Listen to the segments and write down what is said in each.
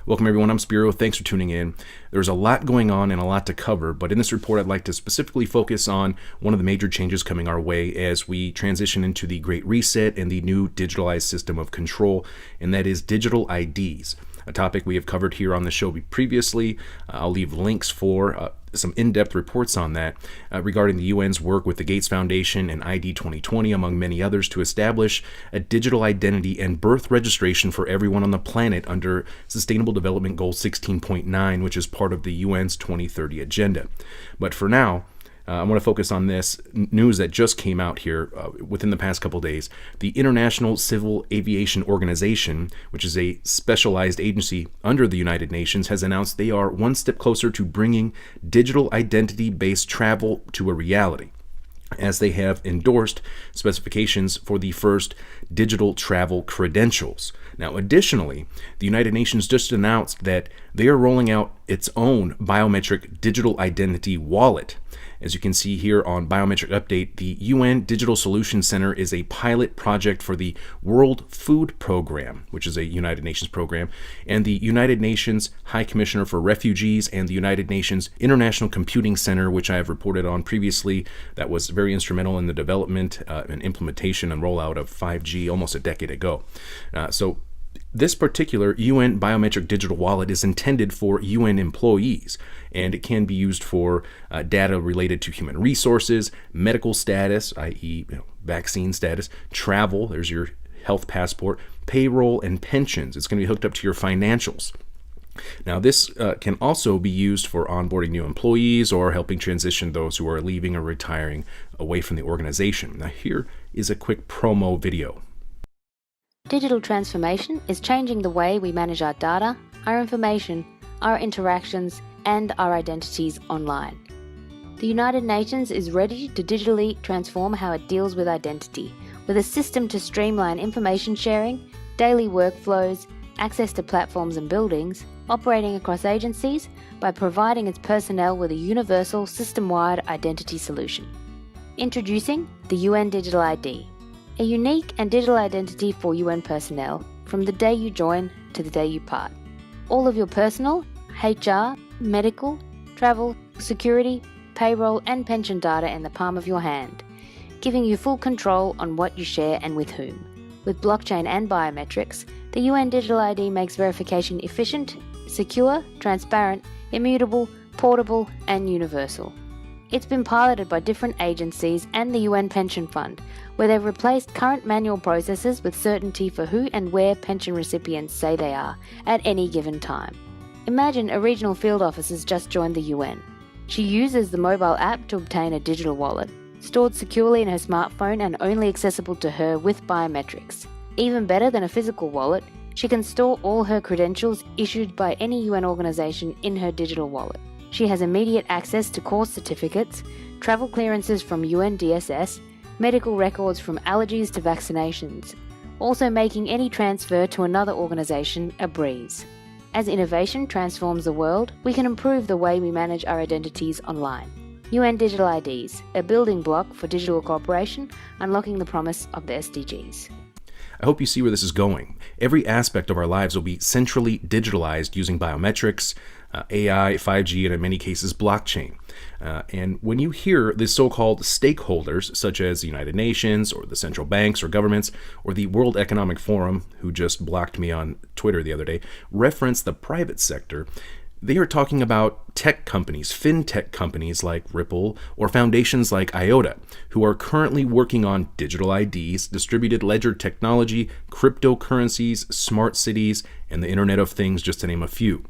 Welcome everyone, I'm Spiro. Thanks for tuning in. There's a lot going on and a lot to cover, but in this report I'd like to specifically focus on one of the major changes coming our way as we transition into the Great Reset and the new digitalized system of control, and that is digital IDs. A topic we have covered here on the show previously. I'll leave links for some in-depth reports on that regarding the UN's work with the Gates Foundation and ID 2020, among many others, to establish a digital identity and birth registration for everyone on the planet under Sustainable Development Goal 16.9, which is part of the UN's 2030 agenda. But for now, I want to focus on this news that just came out here within the past couple days. The International Civil Aviation Organization, which is a specialized agency under the United Nations, has announced they are one step closer to bringing digital identity-based travel to a reality, as they have endorsed specifications for the first digital travel credentials. Now, additionally, the United Nations just announced that they are rolling out its own biometric digital identity wallet. As you can see here on Biometric Update, the UN Digital Solutions Center is a pilot project for the World Food Program, which is a United Nations program, and the United Nations High Commissioner for Refugees and the United Nations International Computing Center, which I have reported on previously, that was very instrumental in the development and implementation and rollout of 5G almost a decade ago. This particular UN biometric digital wallet is intended for UN employees, and it can be used for data related to human resources, medical status, i.e., vaccine status, travel, there's your health passport, payroll, and pensions. It's going to be hooked up to your financials. Now, this can also be used for onboarding new employees or helping transition those who are leaving or retiring away from the organization. Now, here is a quick promo video. Digital transformation is changing the way we manage our data, our information, our interactions, and our identities online. The United Nations is ready to digitally transform how it deals with identity, with a system to streamline information sharing, daily workflows, access to platforms and buildings, operating across agencies, by providing its personnel with a universal, system-wide identity solution. Introducing the UN Digital ID. A unique and digital identity for UN personnel from the day you join to the day you part. All of your personal, HR, medical, travel, security, payroll and pension data in the palm of your hand, giving you full control on what you share and with whom. With blockchain and biometrics, the UN Digital ID makes verification efficient, secure, transparent, immutable, portable and universal. It's been piloted by different agencies and the UN Pension Fund, where they've replaced current manual processes with certainty for who and where pension recipients say they are at any given time. Imagine a regional field officer has just joined the UN. She uses the mobile app to obtain a digital wallet, stored securely in her smartphone and only accessible to her with biometrics. Even better than a physical wallet, she can store all her credentials issued by any UN organization in her digital wallet. She has immediate access to course certificates, travel clearances from UNDSS, medical records from allergies to vaccinations, also making any transfer to another organisation a breeze. As innovation transforms the world, we can improve the way we manage our identities online. UN Digital IDs, a building block for digital cooperation, unlocking the promise of the SDGs. I hope you see where this is going. Every aspect of our lives will be centrally digitalized using biometrics, AI, 5G, and in many cases blockchain. And when you hear the so-called stakeholders, such as the United Nations or the central banks or governments or the World Economic Forum, who just blocked me on Twitter the other day, reference the private sector, they are talking about tech companies, fintech companies like Ripple, or foundations like IOTA, who are currently working on digital IDs, distributed ledger technology, cryptocurrencies, smart cities, and the Internet of Things, just to name a few.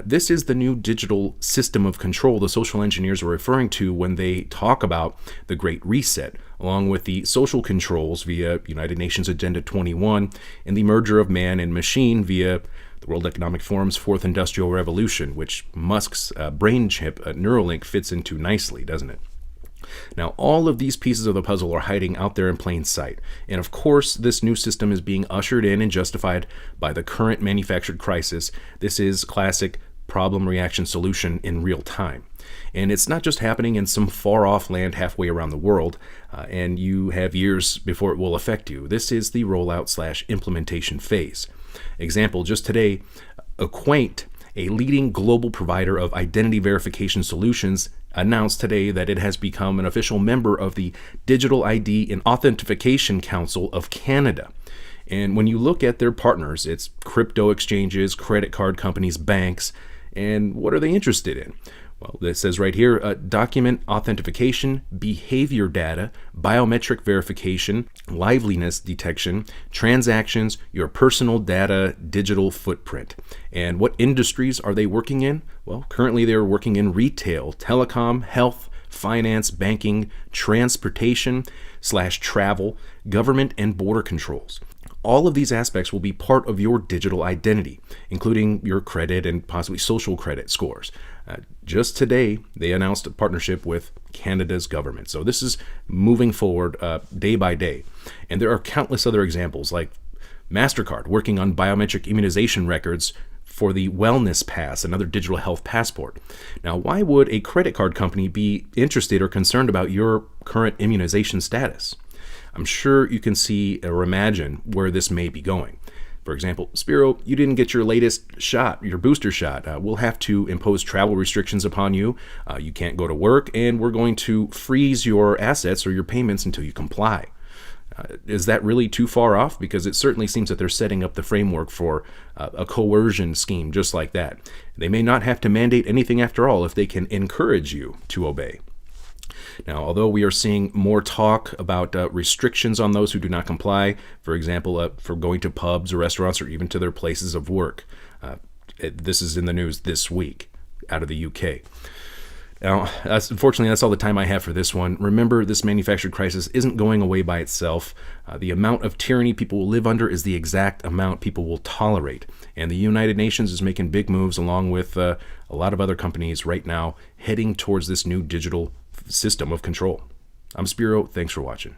This is the new digital system of control the social engineers are referring to when they talk about the Great Reset, along with the social controls via United Nations Agenda 21 and the merger of man and machine via the World Economic Forum's Fourth Industrial Revolution, which Musk's brain chip, Neuralink, fits into nicely, doesn't it? Now, all of these pieces of the puzzle are hiding out there in plain sight. And of course, this new system is being ushered in and justified by the current manufactured crisis. This is classic problem reaction solution in real time. And it's not just happening in some far-off land halfway around the world, and you have years before it will affect you. This is the rollout/implementation phase. Example, just today, Acquaint, a leading global provider of identity verification solutions, announced today that it has become an official member of the Digital ID and Authentication Council of Canada. And when you look at their partners, it's crypto exchanges, credit card companies, banks, and what are they interested in? Well, it says right here, document authentication, behavior data, biometric verification, liveliness detection, transactions, your personal data, digital footprint. And what industries are they working in? Well, currently they're working in retail, telecom, health, finance, banking, transportation/travel, government, and border controls. All of these aspects will be part of your digital identity, including your credit and possibly social credit scores. Just today, they announced a partnership with Canada's government. So this is moving forward day by day. And there are countless other examples, like MasterCard working on biometric immunization records for the Wellness Pass, another digital health passport. Now, why would a credit card company be interested or concerned about your current immunization status? I'm sure you can see or imagine where this may be going. For example, Spiro, you didn't get your latest shot, your booster shot. We'll have to impose travel restrictions upon you. You can't go to work, and we're going to freeze your assets or your payments until you comply. Is that really too far off? Because it certainly seems that they're setting up the framework for a coercion scheme just like that. They may not have to mandate anything after all if they can encourage you to obey. Now, although we are seeing more talk about restrictions on those who do not comply, for example, for going to pubs or restaurants or even to their places of work, this is in the news this week out of the UK. Now, unfortunately, that's all the time I have for this one. Remember, this manufactured crisis isn't going away by itself. The amount of tyranny people will live under is the exact amount people will tolerate. And the United Nations is making big moves along with a lot of other companies right now heading towards this new digital system of control. I'm Spiro. Thanks for watching.